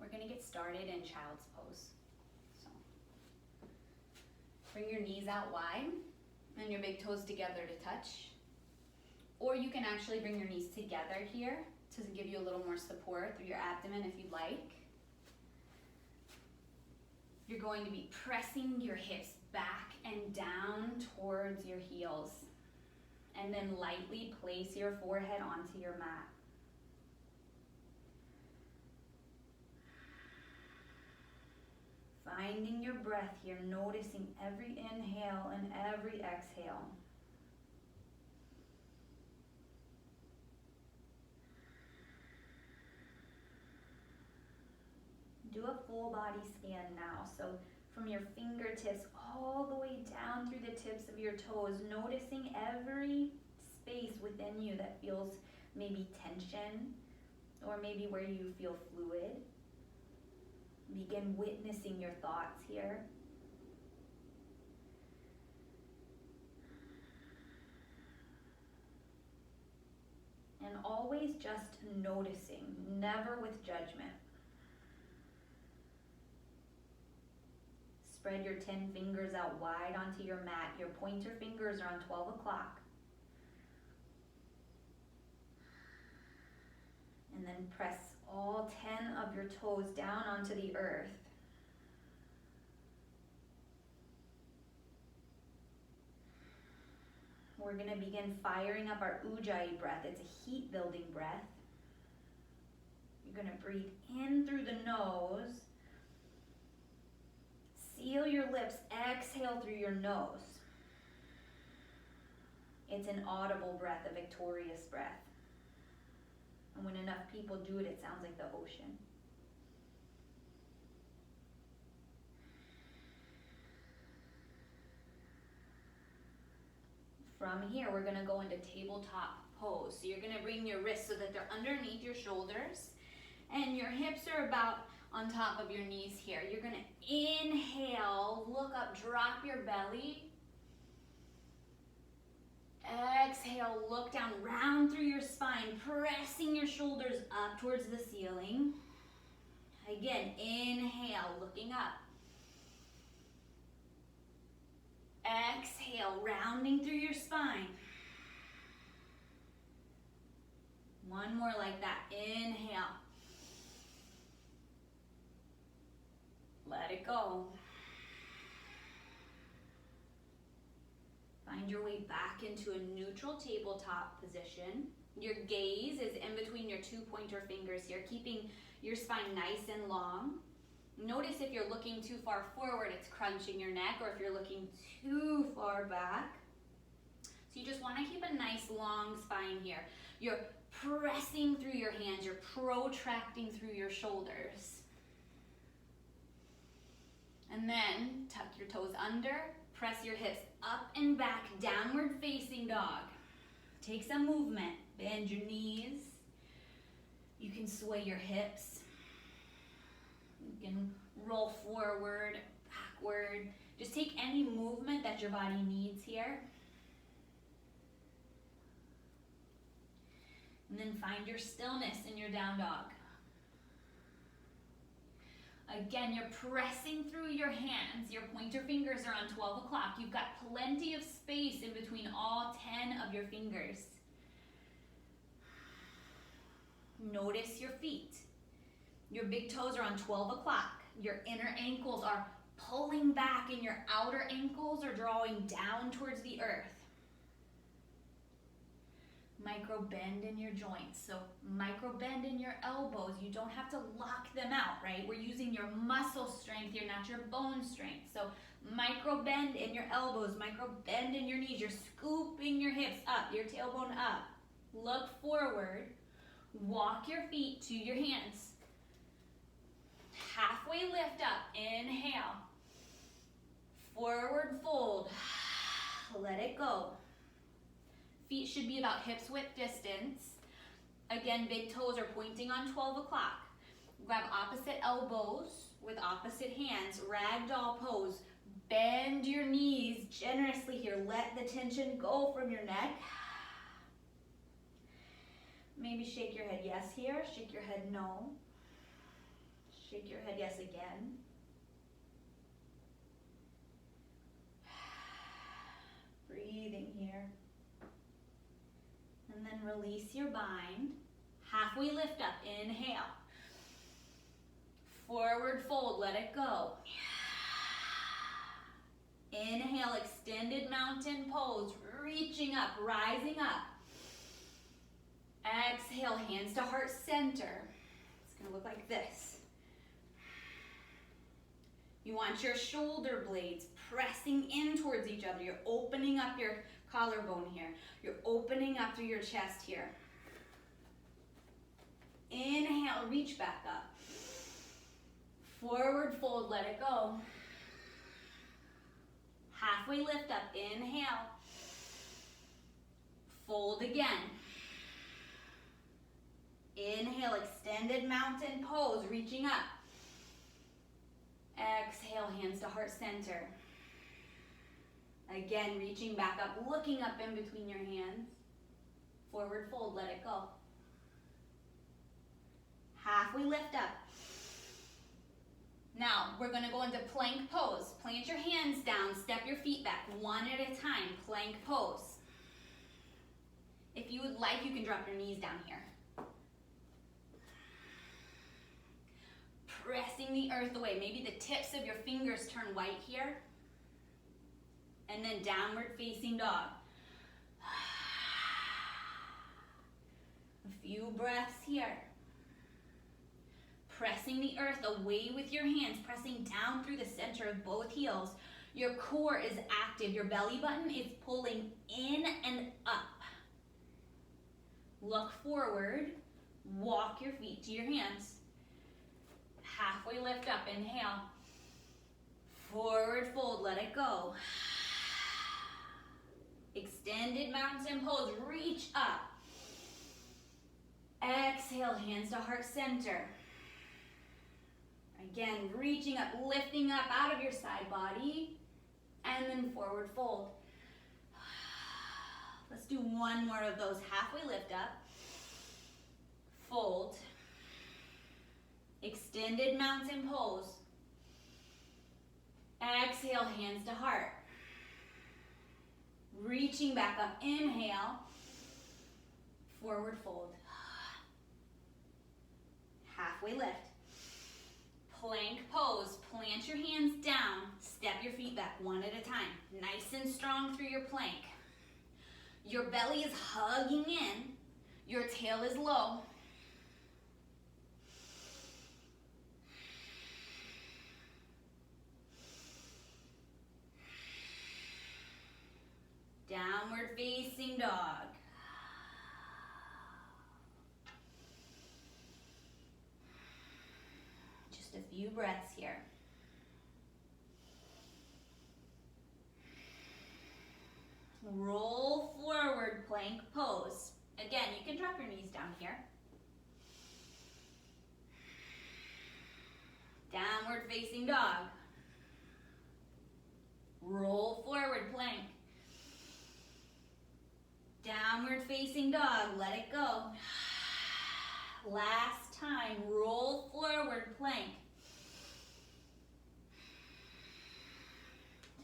We're gonna get started in child's pose. So, bring your knees out wide and your big toes together to touch. Or you can actually bring your knees together here to give you a little more support through your abdomen if you'd like. You're going to be pressing your hips back and down towards your heels. And then lightly place your forehead onto your mat. Finding your breath here, noticing every inhale and every exhale. Do a full body scan now. So from your fingertips all the way down through the tips of your toes, noticing every space within you that feels maybe tension or maybe where you feel fluid. Begin witnessing your thoughts here. And always just noticing, never with judgment. Spread your 10 fingers out wide onto your mat. Your pointer fingers are on 12 o'clock. And then press all 10 of your toes down onto the earth. We're going to begin firing up our Ujjayi breath. It's a heat building breath. You're going to breathe in through the nose. Seal your lips, exhale through your nose. It's an audible breath, a victorious breath. And when enough people do it, it sounds like the ocean. From here, we're going to go into tabletop pose. So you're going to bring your wrists so that they're underneath your shoulders. And your hips are about on top of your knees here. You're going to inhale, look up, drop your belly. Exhale, look down, round through your spine, pressing your shoulders up towards the ceiling. Again, inhale, looking up. Exhale, rounding through your spine. One more like that. Inhale. Let it go. Find your way back into a neutral tabletop position. Your gaze is in between your two pointer fingers here, keeping your spine nice and long. Notice if you're looking too far forward, it's crunching your neck, or if you're looking too far back. So you just want to keep a nice long spine here. You're pressing through your hands, you're protracting through your shoulders. And then tuck your toes under, press your hips up and back, downward facing dog. Take some movement, bend your knees. You can sway your hips. You can roll forward, backward. Just take any movement that your body needs here. And then find your stillness in your down dog. Again, you're pressing through your hands. Your pointer fingers are on 12 o'clock. You've got plenty of space in between all 10 of your fingers. Notice your feet. Your big toes are on 12 o'clock. Your inner ankles are pulling back and your outer ankles are drawing down towards the earth. Micro bend in your joints. So micro bend in your elbows. You don't have to lock them out, right? We're using your muscle strength here, not your bone strength. So micro bend in your elbows, micro bend in your knees. You're scooping your hips up, your tailbone up. Look forward. Walk your feet to your hands. Halfway lift up. Inhale. Forward fold. Let it go. Feet should be about hips width distance. Again, big toes are pointing on 12 o'clock. Grab opposite elbows with opposite hands. Ragdoll pose. Bend your knees generously here. Let the tension go from your neck. Maybe shake your head yes here. Shake your head no. Shake your head yes again. Breathing here. And then release your bind. Halfway lift up, inhale. Forward fold, let it go. Inhale, extended mountain pose, reaching up, rising up. Exhale, hands to heart center. It's gonna look like this. You want your shoulder blades pressing in towards each other. You're opening up your collarbone here. You're opening up through your chest here. Inhale, reach back up. Forward fold, let it go. Halfway lift up, inhale. Fold again. Inhale, extended mountain pose, reaching up. Exhale, hands to heart center. Again, reaching back up, looking up in between your hands. Forward fold, let it go. Halfway lift up. Now, we're gonna go into plank pose. Plant your hands down, step your feet back, one at a time, plank pose. If you would like, you can drop your knees down here. Pressing the earth away. Maybe the tips of your fingers turn white here. And then downward facing dog. A few breaths here. Pressing the earth away with your hands, pressing down through the center of both heels. Your core is active. Your belly button is pulling in and up. Look forward. Walk your feet to your hands. Halfway lift up, inhale. Forward fold, let it go. Extended mountain pose, reach up. Exhale, hands to heart center. Again, reaching up, lifting up out of your side body, and then forward fold. Let's do one more of those. Halfway lift up, fold, extended mountain pose. Exhale, hands to heart. Reaching back up, inhale, forward fold. Halfway lift. Plank pose, plant your hands down, step your feet back one at a time. Nice and strong through your plank. Your belly is hugging in, your tail is low. Downward facing dog. Just a few breaths here. Roll forward, plank pose. Again, you can drop your knees down here. Downward facing dog. Roll forward, plank. Downward facing dog, let it go. Last time, roll forward, plank.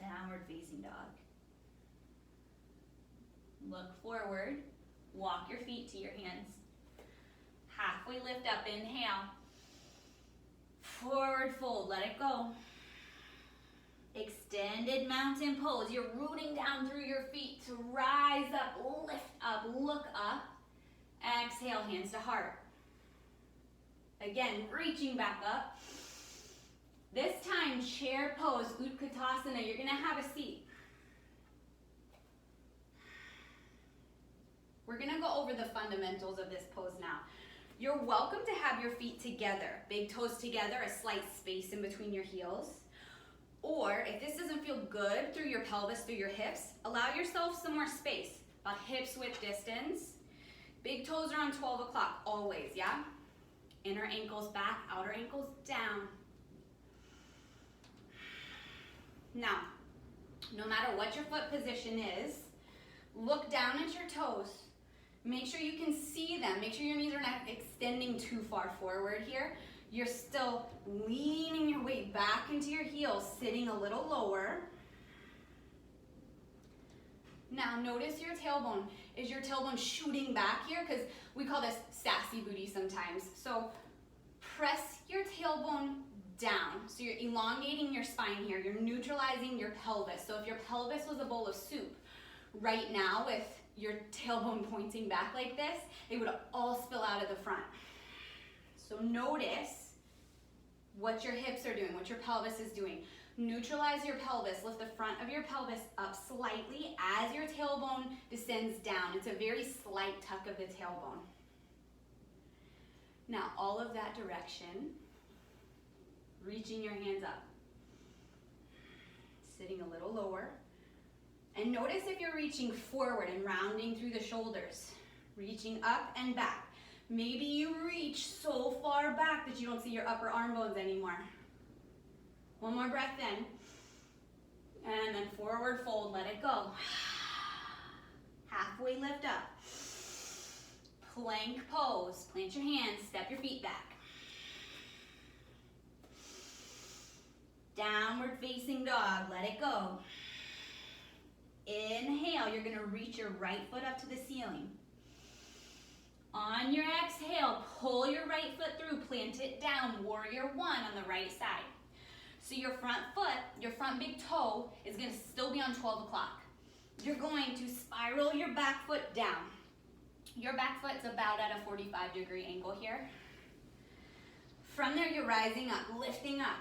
Downward facing dog. Look forward, walk your feet to your hands. Halfway lift up, inhale. Forward fold, let it go. Extended mountain pose. You're rooting down through your feet to rise up, lift up, look up. Exhale, hands to heart. Again, reaching back up. This time, chair pose, Utkatasana. You're gonna have a seat. We're gonna go over the fundamentals of this pose now. You're welcome to have your feet together, big toes together, a slight space in between your heels. Or if this doesn't feel good through your pelvis, through your hips, allow yourself some more space, about hips width distance. Big toes are on 12 o'clock, always, yeah? Inner ankles back, outer ankles down. Now, no matter what your foot position is, look down at your toes. Make sure you can see them. Make sure your knees are not extending too far forward here. You're still leaning your weight back into your heels, sitting a little lower. Now notice your tailbone. Is your tailbone shooting back here? Because we call this sassy booty sometimes. So press your tailbone down. So you're elongating your spine here. You're neutralizing your pelvis. So if your pelvis was a bowl of soup, right now with your tailbone pointing back like this, it would all spill out of the front. So notice what your hips are doing, what your pelvis is doing. Neutralize your pelvis. Lift the front of your pelvis up slightly as your tailbone descends down. It's a very slight tuck of the tailbone. Now, all of that direction, reaching your hands up. Sitting a little lower. And notice if you're reaching forward and rounding through the shoulders. Reaching up and back. Maybe you reach so far back that you don't see your upper arm bones anymore. One more breath in. And then forward fold, let it go. Halfway lift up. Plank pose. Plant your hands, step your feet back. Downward facing dog, let it go. Inhale, you're gonna reach your right foot up to the ceiling. On your exhale, pull your right foot through, plant it down, warrior one on the right side. So your front foot, your front big toe is gonna still be on 12 o'clock. You're going to spiral your back foot down. Your back foot's about at a 45-degree angle here. From there, you're rising up, lifting up.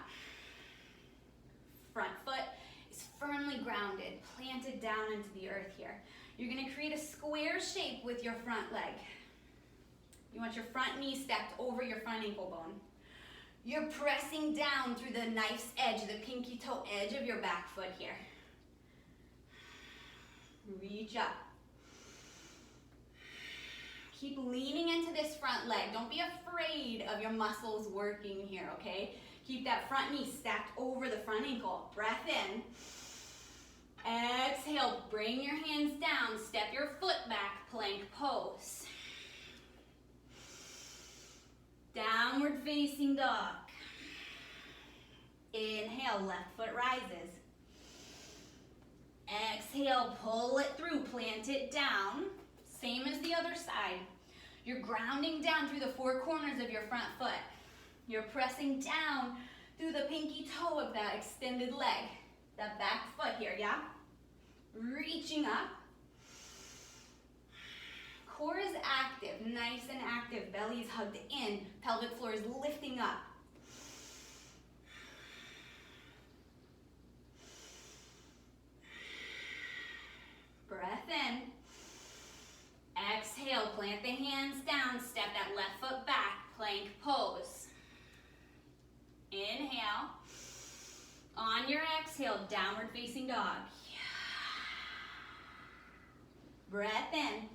Front foot is firmly grounded, planted down into the earth here. You're gonna create a square shape with your front leg. You want your front knee stacked over your front ankle bone. You're pressing down through the knife's edge, the pinky toe edge of your back foot here. Reach up. Keep leaning into this front leg. Don't be afraid of your muscles working here, okay? Keep that front knee stacked over the front ankle. Breath in. Exhale, bring your hands down. Step your foot back, plank pose. Downward facing dog. Inhale, left foot rises. Exhale, pull it through, plant it down. Same as the other side. You're grounding down through the four corners of your front foot. You're pressing down through the pinky toe of that extended leg. That back foot here, yeah? Reaching up. Core is active, nice and active. Belly is hugged in. Pelvic floor is lifting up. Breath in. Exhale, plant the hands down. Step that left foot back. Plank pose. Inhale. On your exhale, downward facing dog. Breath in.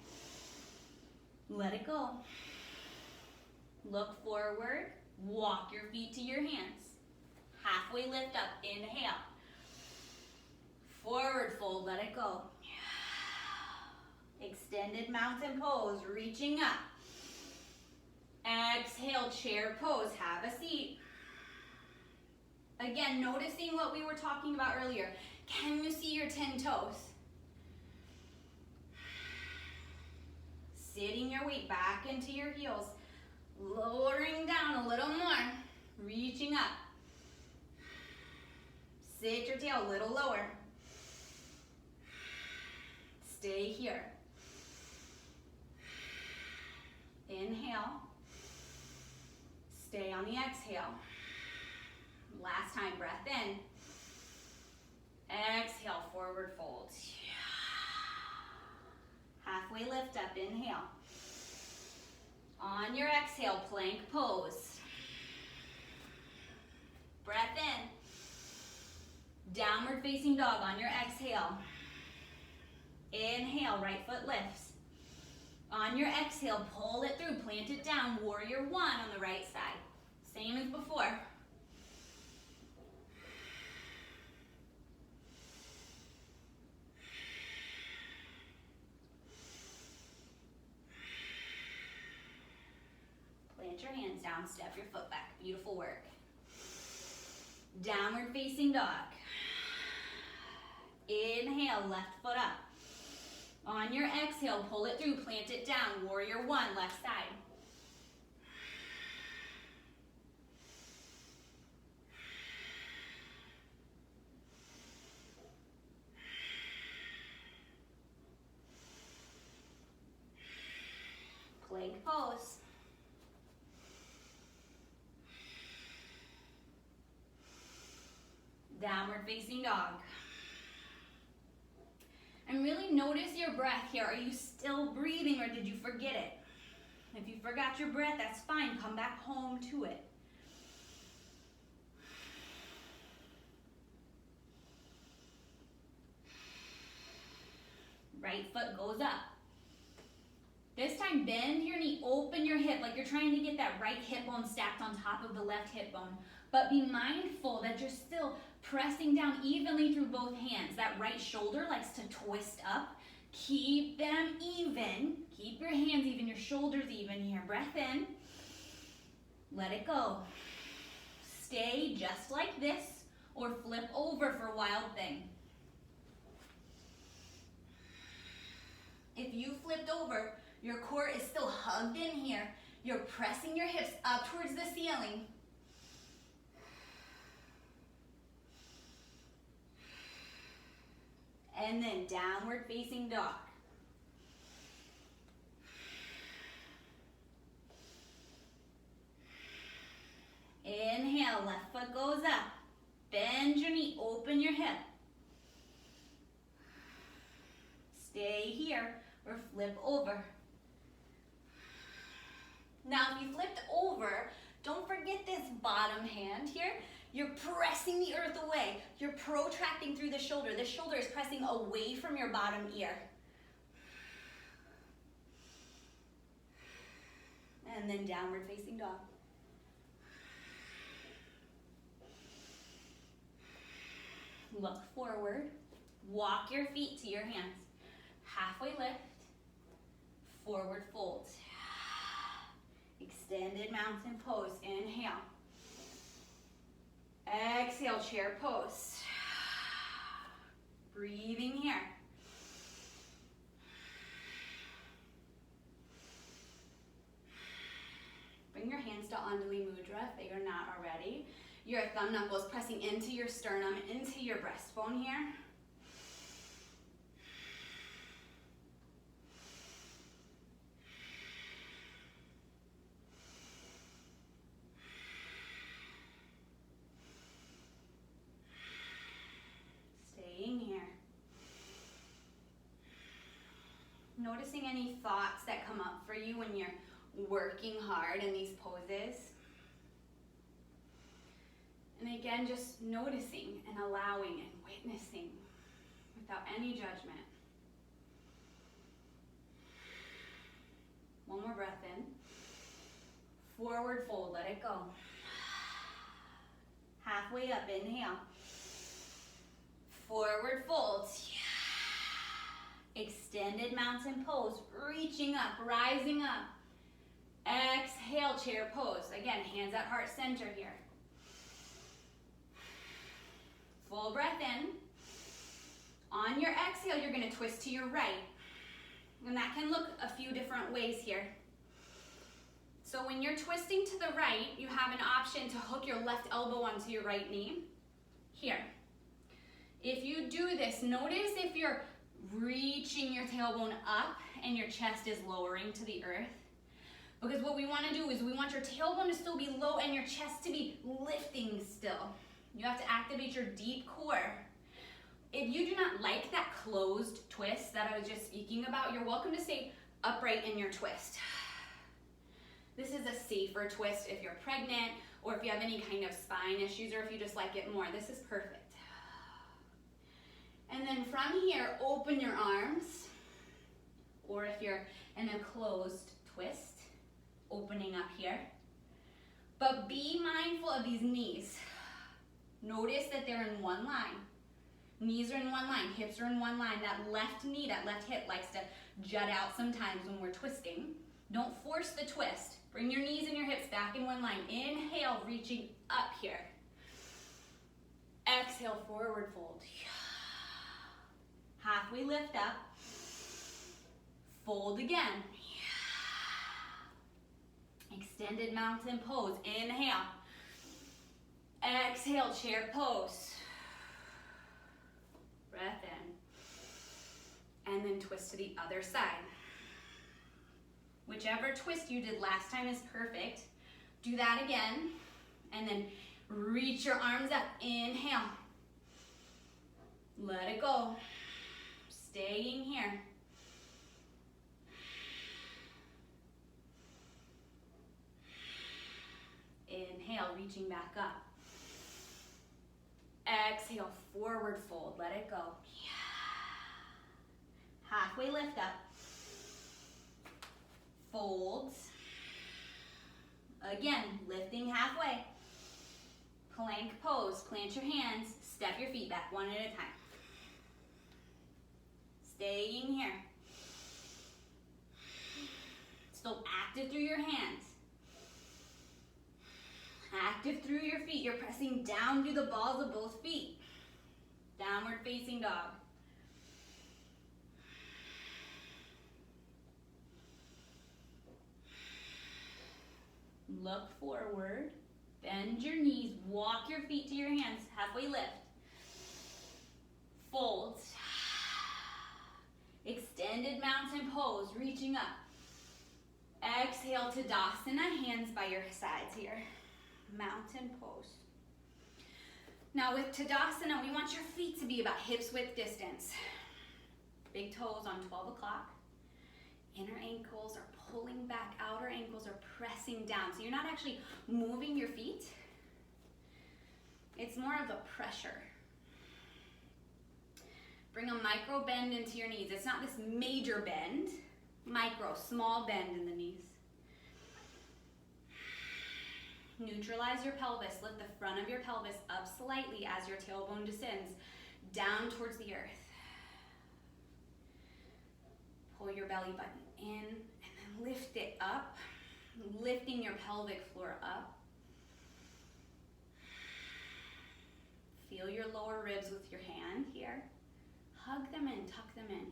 Let it go. Look forward. Walk your feet to your hands. Halfway lift up. Inhale. Forward fold. Let it go. Extended mountain pose. Reaching up. Exhale, chair pose. Have a seat. Again, noticing what we were talking about earlier. Can you see your 10 toes? Sitting your weight back into your heels. Lowering down a little more. Reaching up. Sit your tail a little lower. Stay here. Inhale. Stay on the exhale. Last time, breath in. Exhale, forward fold. Halfway lift up, inhale. On your exhale, plank pose. Breath in. Downward facing dog on your exhale. Inhale, right foot lifts. On your exhale, pull it through, plant it down, warrior one on the right side. Same as before. Put your hands down, step your foot back. Beautiful work. Downward facing dog. Inhale, left foot up. On your exhale, pull it through, plant it down. Warrior one, left side. Plank pose. Downward facing dog. And really notice your breath here. Are you still breathing or did you forget it? If you forgot your breath, that's fine. Come back home to it. Right foot goes up. This time, bend your knee, open your hip, like you're trying to get that right hip bone stacked on top of the left hip bone. But be mindful that you're still pressing down evenly through both hands. That right shoulder likes to twist up. Keep them even. Keep your hands even, your shoulders even here. Breath in. Let it go. Stay just like this or flip over for wild thing. If you flipped over, your core is still hugged in here. You're pressing your hips up towards the ceiling. And then downward facing dog. Inhale, left foot goes up. Bend your knee, open your hip. Stay here or flip over. Now, if you flipped over, don't forget this bottom hand here. You're pressing the earth away. You're protracting through the shoulder. The shoulder is pressing away from your bottom ear. And then downward facing dog. Look forward. Walk your feet to your hands. Halfway lift. Forward fold. Extended mountain pose. Inhale. Exhale, chair pose. Breathing here. Bring your hands to Anjali Mudra if they are not already. Your thumb knuckles pressing into your sternum, into your breastbone here. Noticing any thoughts that come up for you when you're working hard in these poses. And again, just noticing and allowing and witnessing without any judgment. One more breath in. Forward fold, let it go. Halfway up, inhale. Forward fold. Extended mountain pose, reaching up, rising up. Exhale, chair pose. Again, hands at heart center here. Full breath in. On your exhale, you're going to twist to your right. And that can look a few different ways here. So when you're twisting to the right, you have an option to hook your left elbow onto your right knee. Here. If you do this, notice if you're reaching your tailbone up and your chest is lowering to the earth. Because what we want to do is we want your tailbone to still be low and your chest to be lifting still. You have to activate your deep core. If you do not like that closed twist that I was just speaking about, you're welcome to stay upright in your twist. This is a safer twist if you're pregnant or if you have any kind of spine issues or if you just like it more. This is perfect. And then from here, open your arms. Or if you're in a closed twist, opening up here. But be mindful of these knees. Notice that they're in one line. Knees are in one line, hips are in one line. That left knee, that left hip likes to jut out sometimes when we're twisting. Don't force the twist. Bring your knees and your hips back in one line. Inhale, reaching up here. Exhale, forward fold. Halfway lift up. Fold again. Extended mountain pose. Inhale. Exhale, chair pose. Breath in. And then twist to the other side. Whichever twist you did last time is perfect. Do that again. And then reach your arms up. Inhale. Let it go. Staying here. Inhale, reaching back up. Exhale, forward fold. Let it go. Halfway lift up. Folds. Again, lifting halfway. Plank pose. Plant your hands. Step your feet back one at a time. Staying here. Still active through your hands. Active through your feet. You're pressing down through the balls of both feet. Downward facing dog. Look forward. Bend your knees. Walk your feet to your hands. Halfway lift. Fold. Extended mountain pose. Reaching up. Exhale, Tadasana. Hands by your sides here. Mountain pose. Now with Tadasana, we want your feet to be about hips width distance. Big toes on 12 o'clock. Inner ankles are pulling back. Outer ankles are pressing down. So you're not actually moving your feet. It's more of a pressure. Bring a micro bend into your knees. It's not this major bend. Micro, small bend in the knees. Neutralize your pelvis. Lift the front of your pelvis up slightly as your tailbone descends down towards the earth. Pull your belly button in and then lift it up, lifting your pelvic floor up. Feel your lower ribs with your hand here. Hug them in, tuck them in.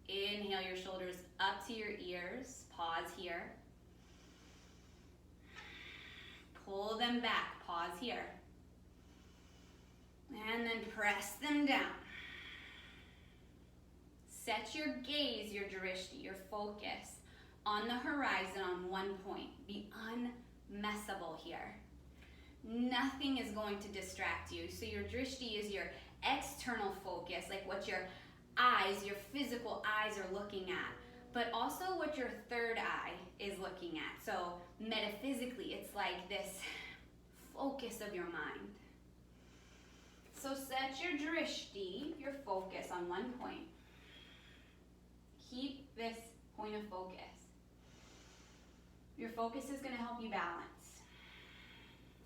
Inhale your shoulders up to your ears. Pause here. Pull them back. Pause here. And then press them down. Set your gaze, your drishti, your focus on the horizon on one point. Be unmessable here. Nothing is going to distract you. So your drishti is your external focus, like what your eyes, your physical eyes are looking at, but also what your third eye is looking at. So metaphysically, it's like this focus of your mind. So set your drishti, your focus on one point. Keep this point of focus. Your focus is going to help you balance.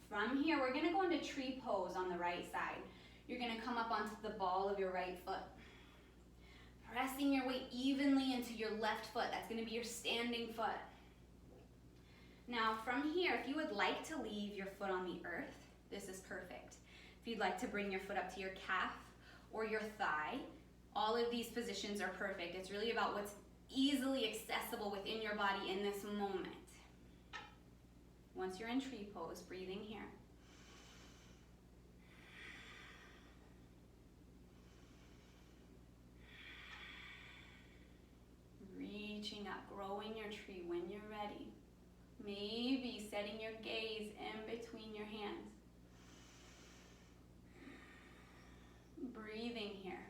From here, we're going to go into tree pose on the right side. You're going to come up onto the ball of your right foot. Pressing your weight evenly into your left foot. That's going to be your standing foot. Now from here, if you would like to leave your foot on the earth, this is perfect. If you'd like to bring your foot up to your calf or your thigh, all of these positions are perfect. It's really about what's easily accessible within your body in this moment. Once you're in tree pose, breathing here. Reaching up, growing your tree when you're ready. Maybe setting your gaze in between your hands. Breathing here.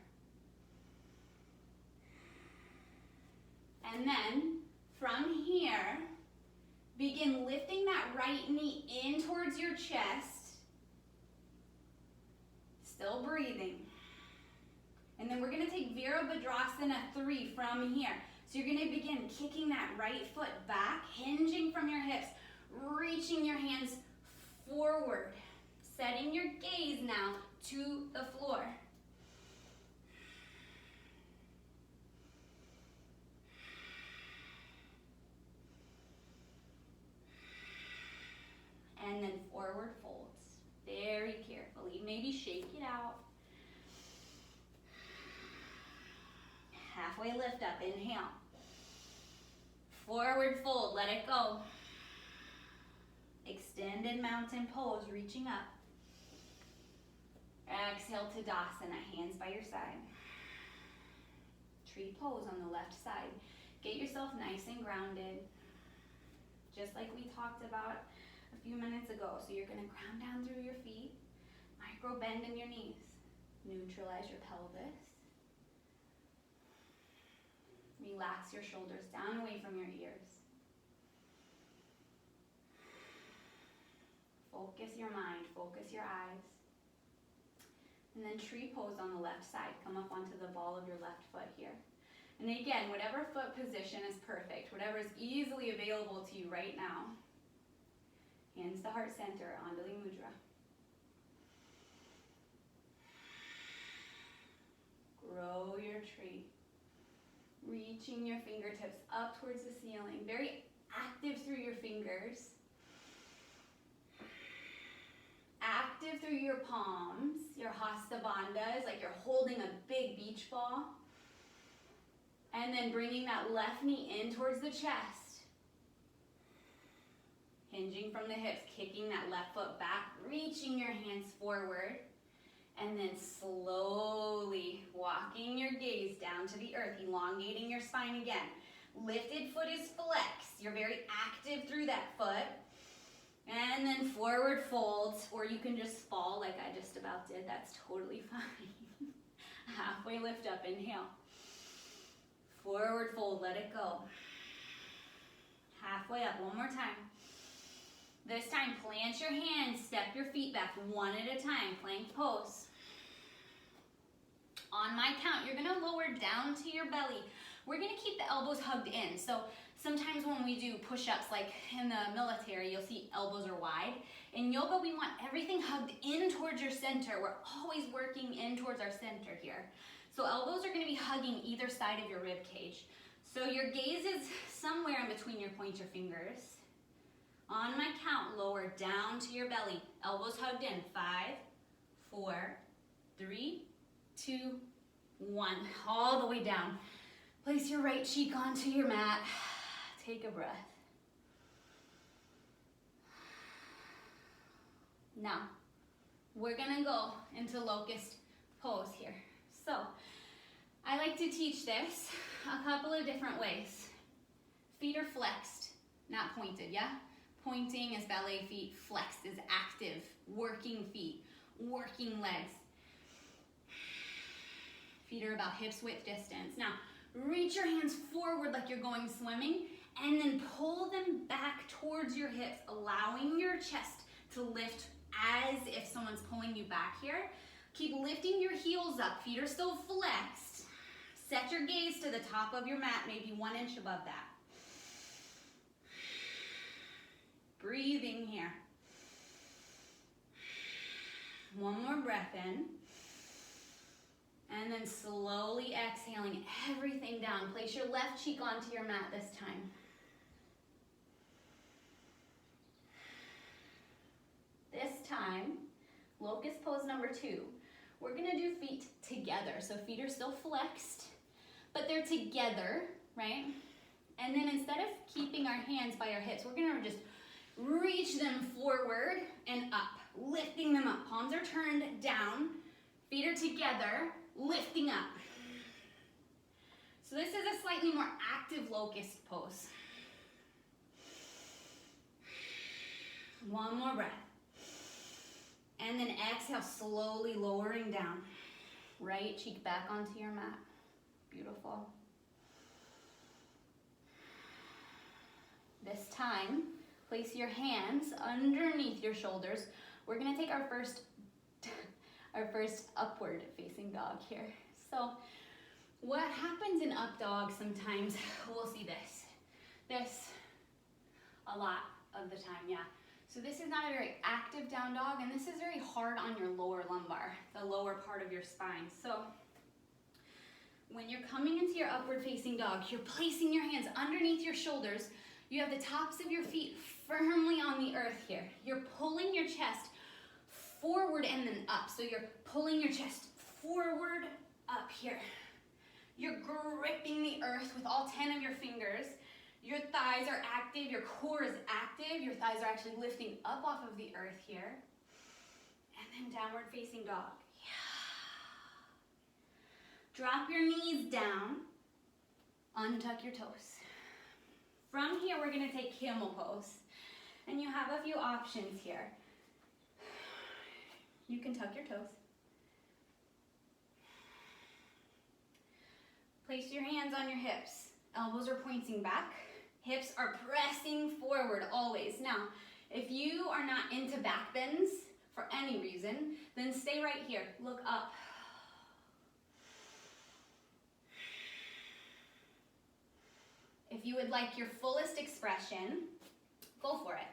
And then from here, begin lifting that right knee in towards your chest. Still breathing. And then we're going to take Virabhadrasana 3 from here. So you're going to begin kicking that right foot back, hinging from your hips, reaching your hands forward. Setting your gaze now to the floor. And then forward folds, very carefully. Maybe shake it out. Halfway lift up, inhale. Forward fold, let it go. Extended mountain pose, reaching up. Exhale to Tadasana, hands by your side. Tree pose on the left side. Get yourself nice and grounded, just like we talked about a few minutes ago. So you're gonna ground down through your feet, micro bend in your knees, neutralize your pelvis. Relax your shoulders down away from your ears. Focus your mind, focus your eyes. And then tree pose on the left side. Come up onto the ball of your left foot here. And again, whatever foot position is perfect, whatever is easily available to you right now. Hands to heart center, Andali Mudra. Grow your tree. Reaching your fingertips up towards the ceiling. Very active through your fingers. Active through your palms. Your Hasta Bandha is like you're holding a big beach ball. And then bringing that left knee in towards the chest. Hinging from the hips, kicking that left foot back, reaching your hands forward. And then slowly walking your gaze down to the earth, elongating your spine again. Lifted foot is flexed. You're very active through that foot. And then forward folds, or you can just fall like I just about did. That's totally fine. Halfway lift up, inhale. Forward fold, let it go. Halfway up, one more time. This time, plant your hands, step your feet back one at a time, plank pose. On my count, you're gonna lower down to your belly. We're gonna keep the elbows hugged in. So sometimes when we do push-ups, like in the military, you'll see elbows are wide. In yoga, we want everything hugged in towards your center. We're always working in towards our center here. So elbows are gonna be hugging either side of your rib cage. So your gaze is somewhere in between your pointer fingers. On my count, lower down to your belly. Elbows hugged in. 5, 4, 3, 2, 1. All the way down. Place your right cheek onto your mat. Take a breath. Now, we're gonna go into locust pose here. So, I like to teach this a couple of different ways. Feet are flexed, not pointed, yeah? Pointing is ballet feet, flexed is active, working feet, working legs. Feet are about hips width distance. Now, reach your hands forward like you're going swimming, and then pull them back towards your hips, allowing your chest to lift as if someone's pulling you back here. Keep lifting your heels up. Feet are still flexed. Set your gaze to the top of your mat, maybe 1 inch above that. Breathing here. One more breath in. And then slowly exhaling everything down. Place your left cheek onto your mat this time. This time, locust pose number 2. We're gonna do feet together. So feet are still flexed, but they're together, right? And then instead of keeping our hands by our hips, we're gonna just reach them forward and up, lifting them up. Palms are turned down, feet are together, lifting up. So this is a slightly more active locust pose. One more breath. And then exhale, slowly lowering down. Right cheek back onto your mat. Beautiful. This time, place your hands underneath your shoulders. We're gonna take our first upward facing dog here. So what happens in up dog sometimes, we'll see this a lot of the time, yeah. So this is not a very active down dog, and this is very hard on your lower lumbar, the lower part of your spine. So when you're coming into your upward facing dog, you're placing your hands underneath your shoulders. You have the tops of your feet firmly on the earth here. You're pulling your chest forward and then up. So you're pulling your chest forward, up here. You're gripping the earth with all 10 of your fingers. Your thighs are active, your core is active. Your thighs are actually lifting up off of the earth here. And then downward facing dog. Drop your knees down, untuck your toes. From here, we're gonna take camel pose. And you have a few options here. You can tuck your toes. Place your hands on your hips. Elbows are pointing back. Hips are pressing forward always. Now, if you are not into back bends for any reason, then stay right here. Look up. If you would like your fullest expression, go for it.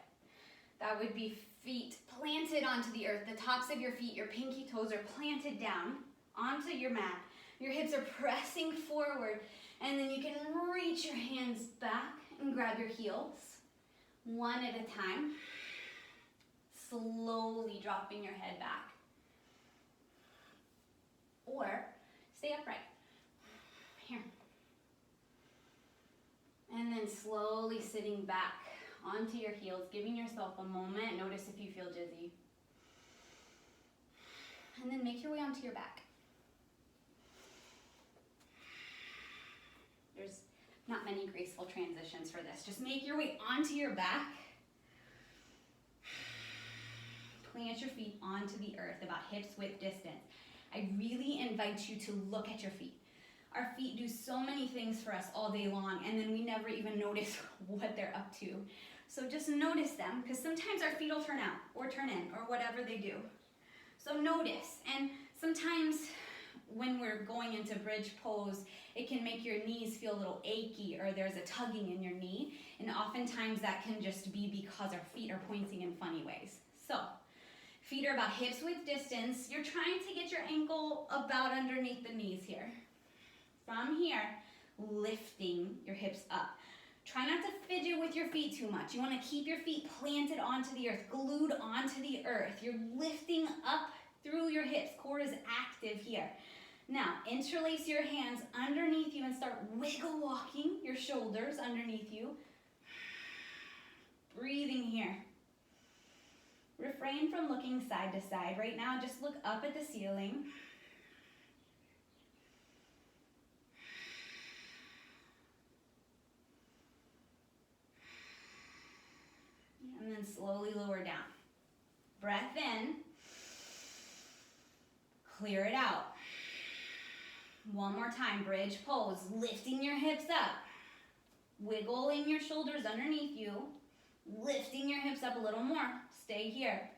That would be feet planted onto the earth. The tops of your feet, your pinky toes are planted down onto your mat. Your hips are pressing forward, and then you can reach your hands back and grab your heels, one at a time, slowly dropping your head back. Or stay upright. Here. And then slowly sitting back onto your heels, giving yourself a moment. Notice if you feel dizzy. And then make your way onto your back. There's not many graceful transitions for this. Just make your way onto your back. Plant your feet onto the earth, about hips width distance. I really invite you to look at your feet. Our feet do so many things for us all day long, and then we never even notice what they're up to. So just notice them, because sometimes our feet will turn out or turn in or whatever they do. So notice, and sometimes when we're going into bridge pose, it can make your knees feel a little achy or there's a tugging in your knee, and oftentimes that can just be because our feet are pointing in funny ways. So feet are about hips width distance. You're trying to get your ankle about underneath the knees here. From here, lifting your hips up. Try not to fidget with your feet too much. You want to keep your feet planted onto the earth, glued onto the earth. You're lifting up through your hips. Core is active here. Now, interlace your hands underneath you and start wiggle walking your shoulders underneath you. Breathing here. Refrain from looking side to side. Right now, just look up at the ceiling. And then slowly lower down. Breath in. Clear it out. One more time, bridge pose. Lifting your hips up. Wiggling your shoulders underneath you. Lifting your hips up a little more. Stay here.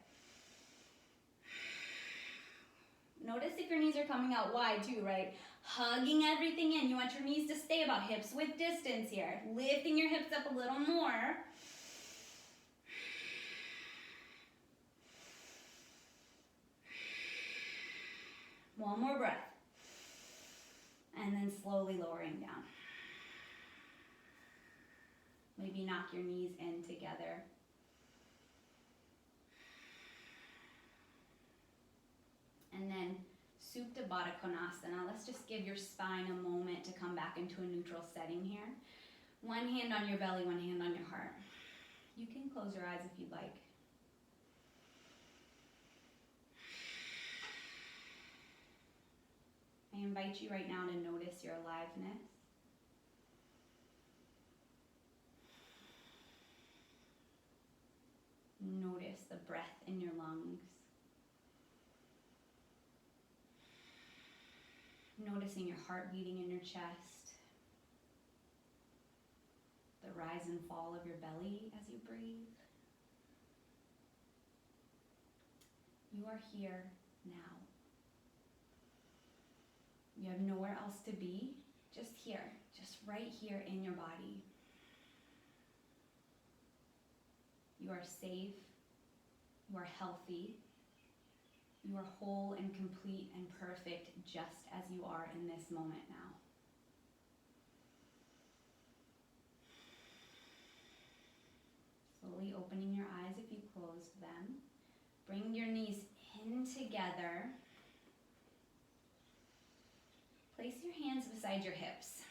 Notice if your knees are coming out wide too, right? Hugging everything in. You want your knees to stay about hips width distance here. Lifting your hips up a little more. One more breath. And then slowly lowering down. Maybe knock your knees in together. And then Supta Baddha Konasana. Let's just give your spine a moment to come back into a neutral setting here. One hand on your belly, one hand on your heart. You can close your eyes if you'd like. I invite you right now to notice your aliveness. Notice the breath in your lungs. Noticing your heart beating in your chest. The rise and fall of your belly as you breathe. You are here now. You have nowhere else to be, just here, just right here in your body. You are safe You are healthy. You are whole and complete and perfect just as you are in this moment now. Slowly opening your eyes if you closed them. Bring your knees in together. Place your hands beside your hips.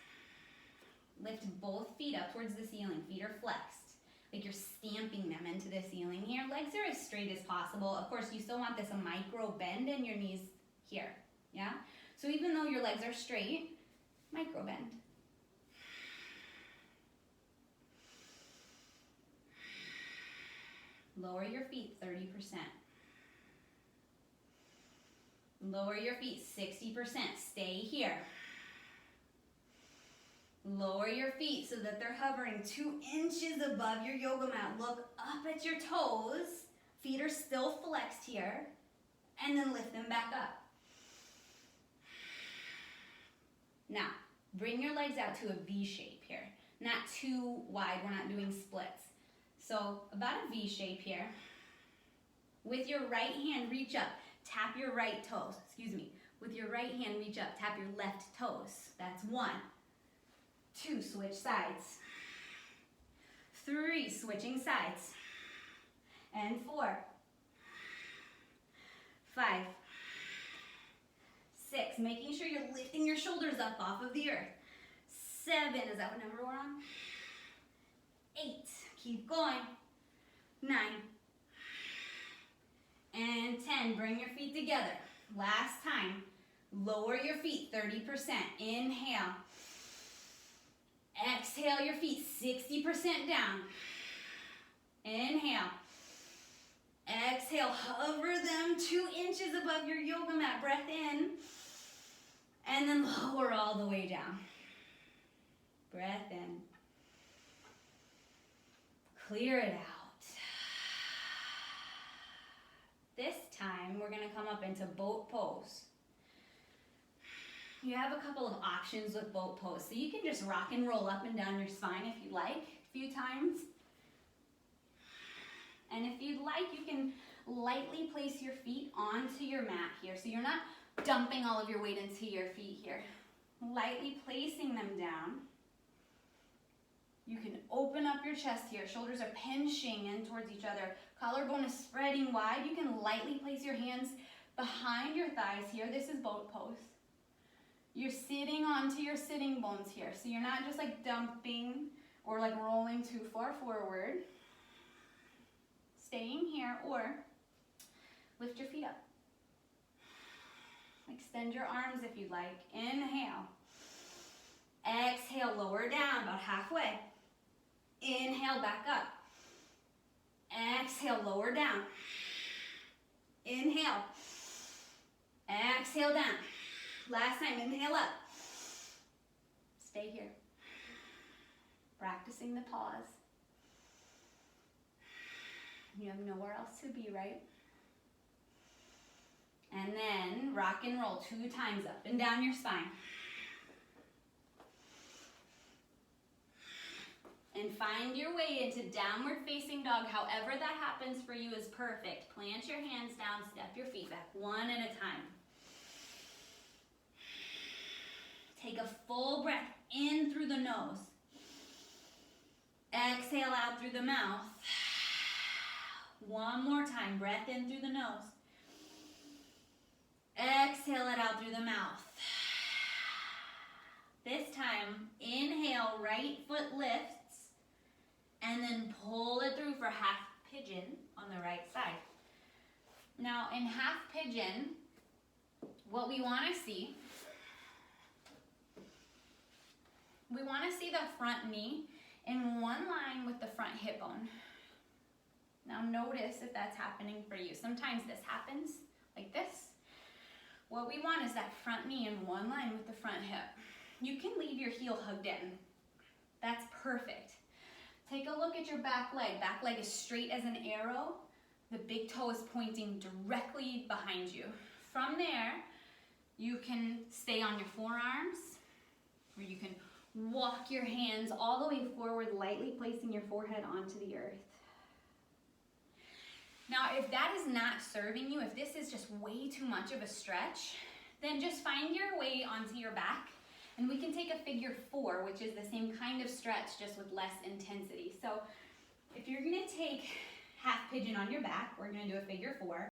Lift both feet up towards the ceiling. Feet are flexed, like you're stamping them into the ceiling here. Legs are as straight as possible. Of course, you still want this a micro bend in your knees here, yeah? So even though your legs are straight, micro bend. Lower your feet 30%. Lower your feet 60%. Stay here. Lower your feet so that they're hovering 2 inches above your yoga mat. Look up at your toes. Feet are still flexed here. And then lift them back up. Now, bring your legs out to a V shape here. Not too wide, we're not doing splits. So about a V shape here. With your right hand, reach up. Tap your right toes. With your right hand, reach up. Tap your left toes. That's 1. 2, switch sides. 3, switching sides. And 4. 5. 6, making sure you're lifting your shoulders up off of the earth. 7, is that what number we're on? 8, keep going. 9. And 10, bring your feet together. Last time, lower your feet 30%. Inhale. Exhale your feet 60% down. Inhale. Exhale, hover them 2 inches above your yoga mat. Breath in. And then lower all the way down. Breath in. Clear it out. This time, we're gonna come up into boat pose. You have a couple of options with boat pose. So you can just rock and roll up and down your spine if you like, a few times. And if you'd like, you can lightly place your feet onto your mat here. So you're not dumping all of your weight into your feet here. Lightly placing them down. You can open up your chest here. Shoulders are pinching in towards each other. Collarbone is spreading wide. You can lightly place your hands behind your thighs here. This is boat pose. You're sitting onto your sitting bones here. So you're not just like dumping or like rolling too far forward. Staying here, or lift your feet up. Extend your arms if you'd like. Inhale. Exhale, lower down about halfway. Inhale, back up. Exhale, lower down. Inhale. Exhale, down. Last time, inhale up. Stay here. Practicing the pause. You have nowhere else to be, right? And then rock and roll 2 times up and down your spine. And find your way into downward facing dog. However that happens for you is perfect. Plant your hands down, step your feet back, 1 at a time. Take a full breath in through the nose. Exhale out through the mouth. 1 more time, breath in through the nose. Exhale it out through the mouth. This time, inhale, right foot lifts, and then pull it through for half pigeon on the right side. Now, in half pigeon, what we want to see, we want to see the front knee in one line with the front hip bone. Now notice if that's happening for you. Sometimes this happens like this. What we want is that front knee in one line with the front hip. You can leave your heel hugged in. That's perfect. Take a look at your back leg. Back leg is straight as an arrow. The big toe is pointing directly behind you. From there, you can stay on your forearms, or you can walk your hands all the way forward, lightly placing your forehead onto the earth. Now, if that is not serving you, if this is just way too much of a stretch, then just find your way onto your back, and we can take a figure 4, which is the same kind of stretch, just with less intensity. So if you're gonna take half pigeon on your back, we're gonna do a figure 4.